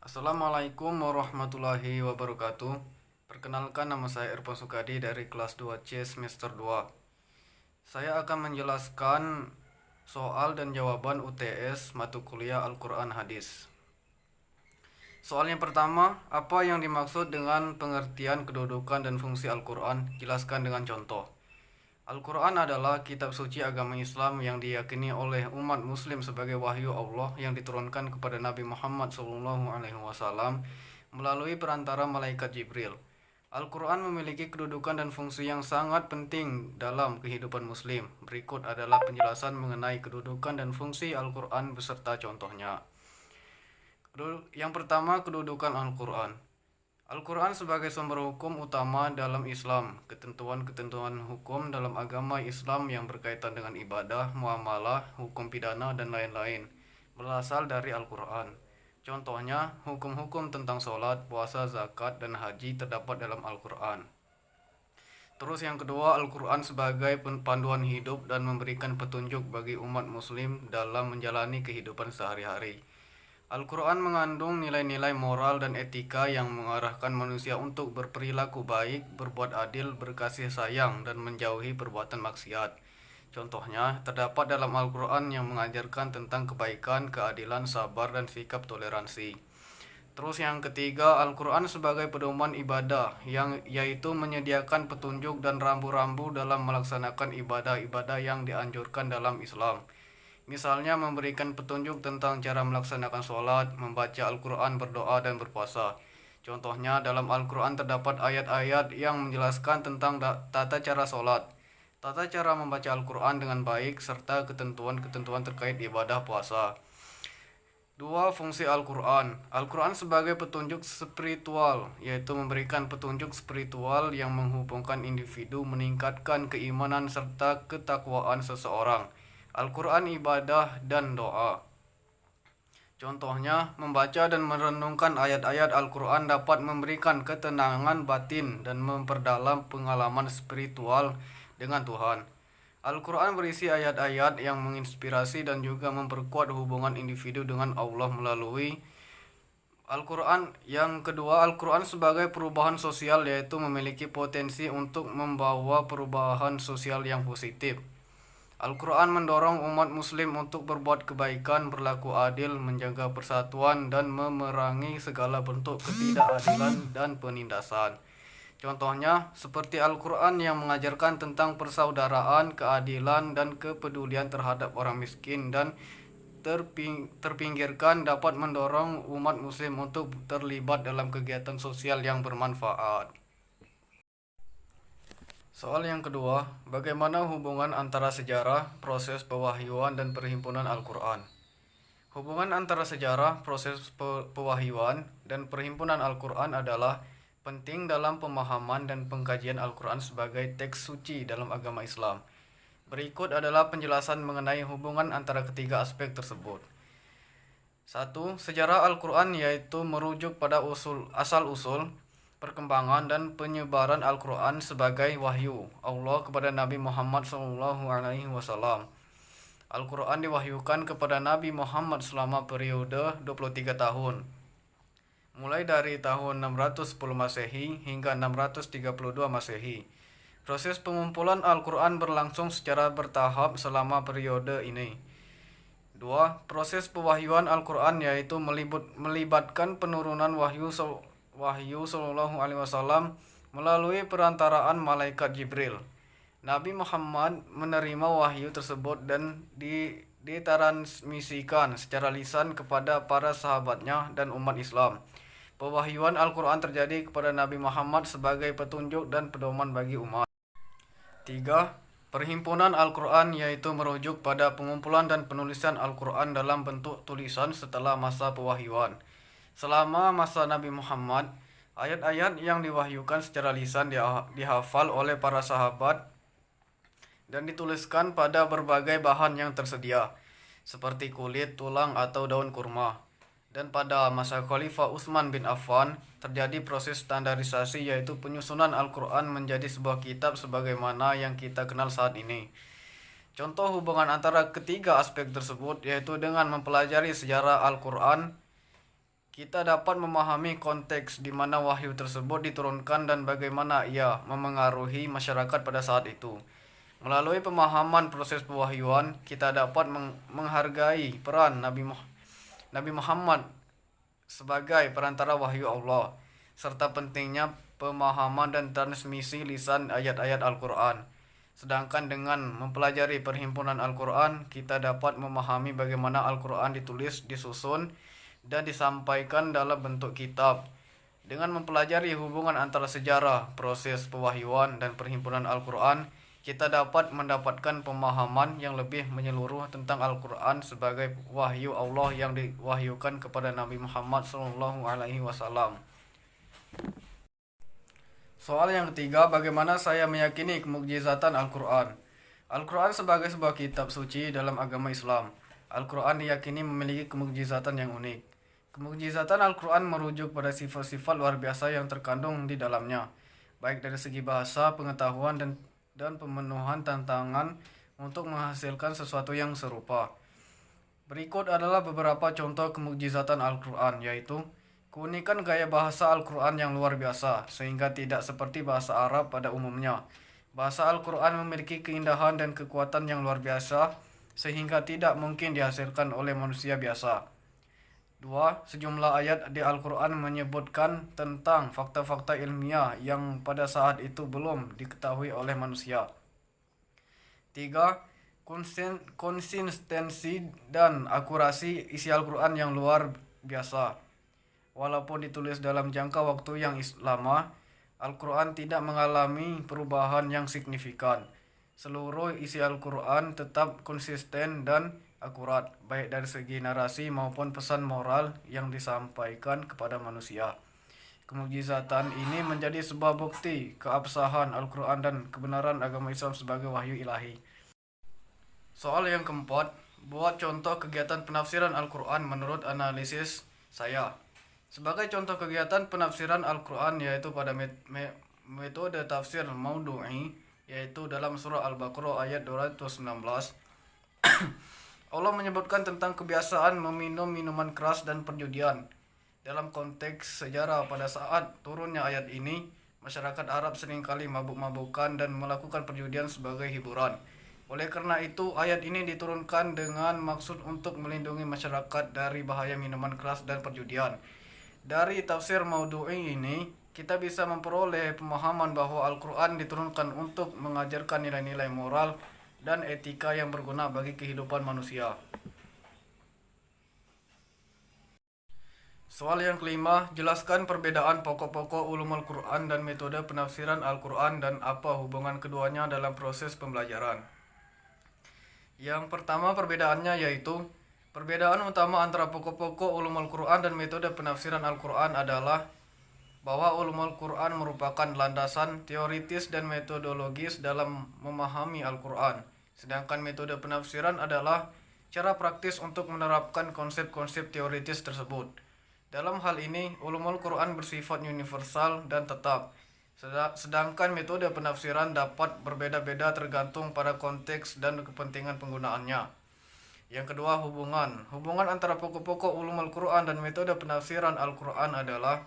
Assalamualaikum warahmatullahi wabarakatuh. Perkenalkan, nama saya Irfan Sukadi dari kelas 2C semester 2. Saya akan menjelaskan soal dan jawaban UTS mata kuliah Al-Quran Hadis. Soal yang pertama, apa yang dimaksud dengan pengertian kedudukan dan fungsi Al-Quran? Jelaskan dengan contoh. Al-Quran adalah kitab suci agama Islam yang diyakini oleh umat muslim sebagai wahyu Allah yang diturunkan kepada Nabi Muhammad SAW melalui perantara malaikat Jibril. Al-Quran memiliki kedudukan dan fungsi yang sangat penting dalam kehidupan muslim. Berikut adalah penjelasan mengenai kedudukan dan fungsi Al-Quran beserta contohnya. Yang pertama, kedudukan Al-Quran. Al-Quran sebagai sumber hukum utama dalam Islam. Ketentuan-ketentuan hukum dalam agama Islam yang berkaitan dengan ibadah, muamalah, hukum pidana, dan lain-lain berasal dari Al-Quran. Contohnya, hukum-hukum tentang sholat, puasa, zakat, dan haji terdapat dalam Al-Quran. Terus yang kedua, Al-Quran sebagai panduan hidup dan memberikan petunjuk bagi umat muslim dalam menjalani kehidupan sehari-hari. Al-Quran mengandung nilai-nilai moral dan etika yang mengarahkan manusia untuk berperilaku baik, berbuat adil, berkasih sayang, dan menjauhi perbuatan maksiat. Contohnya, terdapat dalam Al-Quran yang mengajarkan tentang kebaikan, keadilan, sabar, dan sikap toleransi. Terus yang ketiga, Al-Quran sebagai pedoman ibadah, yaitu menyediakan petunjuk dan rambu-rambu dalam melaksanakan ibadah-ibadah yang dianjurkan dalam Islam. Misalnya memberikan petunjuk tentang cara melaksanakan sholat, membaca Al-Quran, berdoa, dan berpuasa. Contohnya dalam Al-Quran terdapat ayat-ayat yang menjelaskan tentang tata cara sholat, tata cara membaca Al-Quran dengan baik, serta ketentuan-ketentuan terkait ibadah puasa. Dua, fungsi Al-Quran. Al-Quran sebagai petunjuk spiritual, yaitu memberikan petunjuk spiritual yang menghubungkan individu, meningkatkan keimanan serta ketakwaan seseorang. Al-Quran ibadah dan doa. Contohnya, membaca dan merenungkan ayat-ayat Al-Quran dapat memberikan ketenangan batin dan memperdalam pengalaman spiritual dengan Tuhan. Al-Quran berisi ayat-ayat yang menginspirasi dan juga memperkuat hubungan individu dengan Allah melalui Al-Quran. Yang kedua, Al-Quran sebagai perubahan sosial, yaitu memiliki potensi untuk membawa perubahan sosial yang positif. Al-Quran mendorong umat muslim untuk berbuat kebaikan, berlaku adil, menjaga persatuan, dan memerangi segala bentuk ketidakadilan dan penindasan. Contohnya, seperti Al-Quran yang mengajarkan tentang persaudaraan, keadilan, dan kepedulian terhadap orang miskin dan terpinggirkan dapat mendorong umat muslim untuk terlibat dalam kegiatan sosial yang bermanfaat. Soal yang kedua, bagaimana hubungan antara sejarah, proses pewahyuan, dan perhimpunan Al-Quran? Hubungan antara sejarah, proses pewahyuan, dan perhimpunan Al-Quran adalah penting dalam pemahaman dan pengkajian Al-Quran sebagai teks suci dalam agama Islam. Berikut adalah penjelasan mengenai hubungan antara ketiga aspek tersebut. 1. Sejarah Al-Quran, yaitu merujuk pada asal-usul, perkembangan dan penyebaran Al-Quran sebagai wahyu Allah kepada Nabi Muhammad SAW. Al-Quran diwahyukan kepada Nabi Muhammad selama periode 23 tahun, mulai dari tahun 610 Masehi hingga 632 Masehi. Proses pengumpulan Al-Quran berlangsung secara bertahap selama periode ini. 2. Proses pewahyuan Al-Quran, yaitu melibatkan penurunan wahyu Shallallahu Alaihi Wasallam melalui perantaraan malaikat Jibril. Nabi Muhammad menerima wahyu tersebut dan ditransmisikan secara lisan kepada para sahabatnya dan umat Islam. Pewahyuan Al-Quran terjadi kepada Nabi Muhammad sebagai petunjuk dan pedoman bagi umat. 3. Perhimpunan Al-Quran, yaitu merujuk pada pengumpulan dan penulisan Al-Quran dalam bentuk tulisan setelah masa pewahyuan. Selama masa Nabi Muhammad, ayat-ayat yang diwahyukan secara lisan dihafal oleh para sahabat dan dituliskan pada berbagai bahan yang tersedia, seperti kulit, tulang, atau daun kurma. Dan pada masa Khalifah Utsman bin Affan, terjadi proses standarisasi, yaitu penyusunan Al-Quran menjadi sebuah kitab sebagaimana yang kita kenal saat ini. Contoh hubungan antara ketiga aspek tersebut, yaitu dengan mempelajari sejarah Al-Quran, kita dapat memahami konteks di mana wahyu tersebut diturunkan dan bagaimana ia memengaruhi masyarakat pada saat itu. Melalui pemahaman proses pewahyuan, kita dapat menghargai peran Nabi Muhammad sebagai perantara wahyu Allah, serta pentingnya pemahaman dan transmisi lisan ayat-ayat Al-Quran. Sedangkan dengan mempelajari perhimpunan Al-Quran, kita dapat memahami bagaimana Al-Quran ditulis, disusun, dan disampaikan dalam bentuk kitab. Dengan mempelajari hubungan antara sejarah, proses pewahyuan, dan perhimpunan Al-Quran, kita dapat mendapatkan pemahaman yang lebih menyeluruh tentang Al-Quran sebagai wahyu Allah yang diwahyukan kepada Nabi Muhammad SAW. Soal yang ketiga, bagaimana saya meyakini kemukjizatan Al-Quran? Al-Quran sebagai sebuah kitab suci dalam agama Islam. Al-Quran diyakini memiliki kemukjizatan yang unik. Kemukjizatan Al-Quran merujuk pada sifat-sifat luar biasa yang terkandung di dalamnya, baik dari segi bahasa, pengetahuan, dan pemenuhan tantangan untuk menghasilkan sesuatu yang serupa. Berikut adalah beberapa contoh kemukjizatan Al-Quran, yaitu keunikan gaya bahasa Al-Quran yang luar biasa, sehingga tidak seperti bahasa Arab pada umumnya. Bahasa Al-Quran memiliki keindahan dan kekuatan yang luar biasa, sehingga tidak mungkin dihasilkan oleh manusia biasa. 2. Sejumlah ayat di Al-Quran menyebutkan tentang fakta-fakta ilmiah yang pada saat itu belum diketahui oleh manusia. 3. Konsistensi dan akurasi isi Al-Quran yang luar biasa. Walaupun ditulis dalam jangka waktu yang lama, Al-Quran tidak mengalami perubahan yang signifikan. Seluruh isi Al-Quran tetap konsisten dan akurat, baik dari segi narasi maupun pesan moral yang disampaikan kepada manusia. Kemukjizatan ini menjadi sebuah bukti keabsahan Al-Quran dan kebenaran agama Islam sebagai wahyu ilahi. Soal yang keempat, buat contoh kegiatan penafsiran Al-Quran menurut analisis saya. Sebagai contoh kegiatan penafsiran Al-Quran yaitu pada metode tafsir maudu'i, yaitu dalam surah Al-Baqarah ayat 219. Allah menyebutkan tentang kebiasaan meminum minuman keras dan perjudian. Dalam konteks sejarah pada saat turunnya ayat ini, masyarakat Arab seringkali mabuk-mabukan dan melakukan perjudian sebagai hiburan. Oleh karena itu, ayat ini diturunkan dengan maksud untuk melindungi masyarakat dari bahaya minuman keras dan perjudian. Dari tafsir maudu'i ini, kita bisa memperoleh pemahaman bahwa Al-Quran diturunkan untuk mengajarkan nilai-nilai moral dan etika yang berguna bagi kehidupan manusia. Soal yang kelima, jelaskan perbedaan pokok-pokok ulumul Quran dan metode penafsiran Al-Quran dan apa hubungan keduanya dalam proses pembelajaran. Yang pertama perbedaannya yaitu, perbedaan utama antara pokok-pokok ulumul Quran dan metode penafsiran Al-Quran adalah bahwa ulumul Quran merupakan landasan teoritis dan metodologis dalam memahami Al-Quran. Sedangkan metode penafsiran adalah cara praktis untuk menerapkan konsep-konsep teoritis tersebut. Dalam hal ini, ulumul Quran bersifat universal dan tetap. Sedangkan metode penafsiran dapat berbeda-beda tergantung pada konteks dan kepentingan penggunaannya. Yang kedua, hubungan. Hubungan antara pokok-pokok ulumul Quran dan metode penafsiran Al-Quran adalah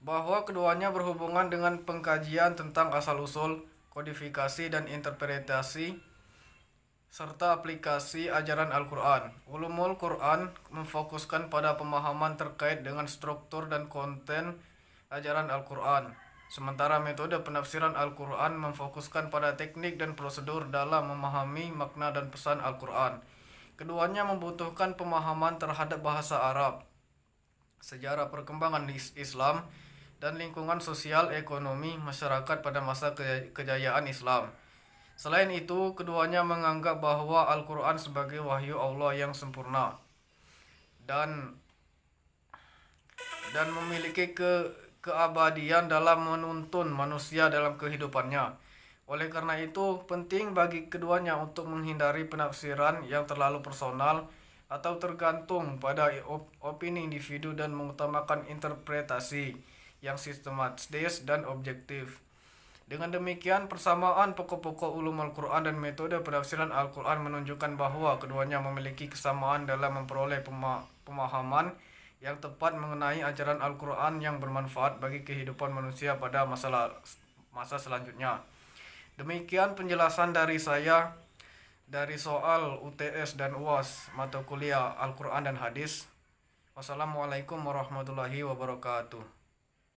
bahwa keduanya berhubungan dengan pengkajian tentang asal-usul, kodifikasi dan interpretasi, serta aplikasi ajaran Al-Quran. Ulumul Quran memfokuskan pada pemahaman terkait dengan struktur dan konten ajaran Al-Quran. Sementara metode penafsiran Al-Quran memfokuskan pada teknik dan prosedur dalam memahami makna dan pesan Al-Quran. Keduanya membutuhkan pemahaman terhadap bahasa Arab, sejarah perkembangan Islam, dan lingkungan sosial ekonomi masyarakat pada masa kejayaan Islam. Selain itu, keduanya menganggap bahwa Al-Quran sebagai wahyu Allah yang sempurna dan memiliki keabadian dalam menuntun manusia dalam kehidupannya. Oleh karena itu, penting bagi keduanya untuk menghindari penafsiran yang terlalu personal atau tergantung pada opini individu dan mengutamakan interpretasi yang sistematis dan objektif. Dengan demikian, persamaan pokok-pokok ulumul Quran dan metode penafsiran Al-Quran menunjukkan bahwa keduanya memiliki kesamaan dalam memperoleh pemahaman yang tepat mengenai ajaran Al-Quran yang bermanfaat bagi kehidupan manusia pada masa selanjutnya. Demikian penjelasan dari saya dari soal UTS dan UAS mata kuliah Al-Quran dan Hadis. Wassalamualaikum warahmatullahi wabarakatuh.